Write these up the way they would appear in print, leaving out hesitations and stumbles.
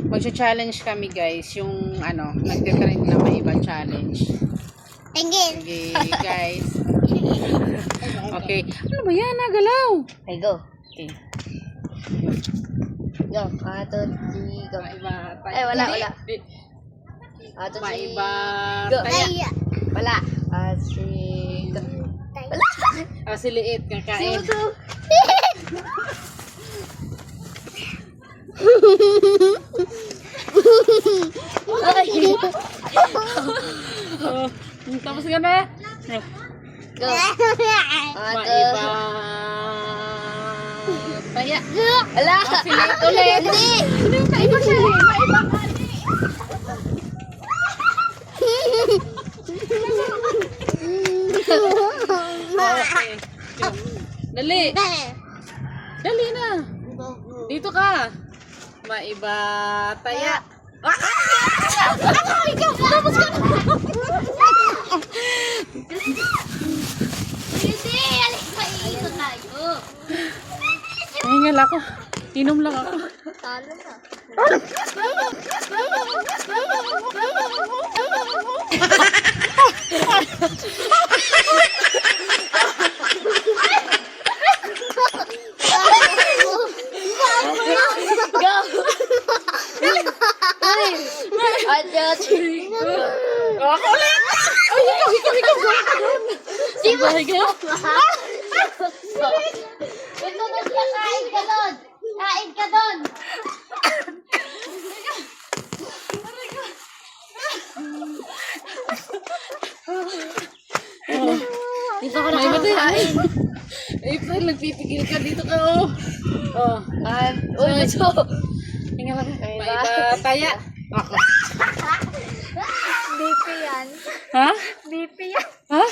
Magsa-challenge kami guys, yung ano, nagte-trend na may iba challenge. Okay, guys. Okay. Ano ba yan? Nagalaw. Okay, go. Okay. Go. 1, 2, 3, go. Maiba. Ay, wala. Di- 1, 2, 3, Maiba. go. Taya. Wala. Go. Wala. Si Liit, kakain. Oh, tapos ka na. Go. Maiba. Taya. Wala. Si Liit ulit. Hindi. Maiba siya. Maiba ka. Okay. Dali. Dali na. Dito ka. Maiba. Taya. Ikaw. Tapos ka na. Hindi. Alis pa iso tayo. Nahingal ako. Inom lang ako. Talo na. Go! Ako ulit! Ay, ikaw! Di ba? Ikaw? Ito na siya, kain ka doon! Kain ka doon! Dito ko na kakain. April, nagpipigil ka. Dito ka, oh. Oh. Uy, ito! Hingal ako. Maiba. Taya. Ako. BP yan. Ha? BP yan. Ha?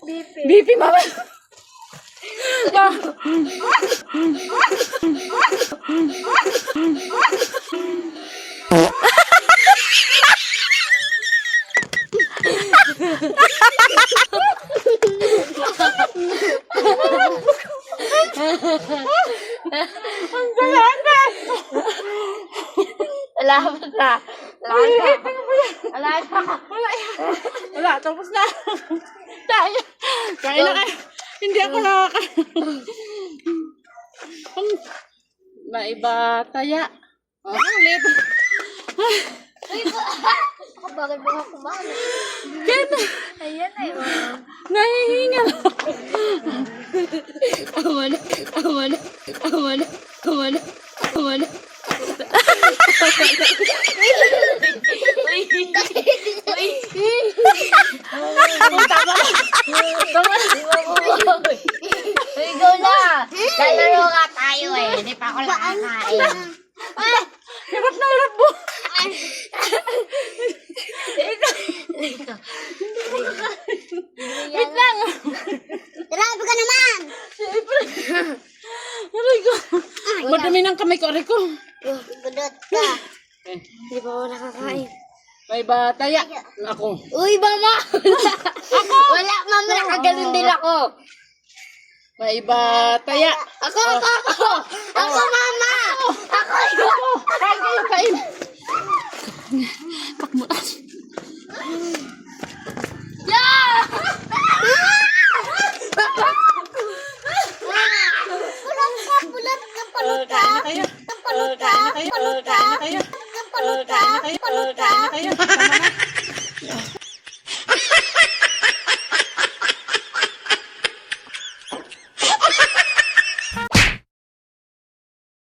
BP. BP, mama. Ang galata. Wala pa. Wala, tapos na. Tayo. Kain na kayo. Hindi ako nakakain. Maiba taya. Oh, ulit. Bakit mo nga kumain? Kaya Ayan na yun. nahihingal ako. Awan. Ikaw na! Lalaro ka tayo eh. Hindi pa ako nakakain. Hirap na hirap mo. Wait lang. Grabe ka naman! Aray ko. Madumi ng kamay ko. Aray ko. Gudot ka. Hindi pa ako nakakain. Maiba taya. Ako. Uy, mama! Ako! Wala, mama. Nakaganon din ako. Maiba taya. Ako, mama! Ako! Kain. Pakmutas. Yeah! Pulat ka. Kain na kayo.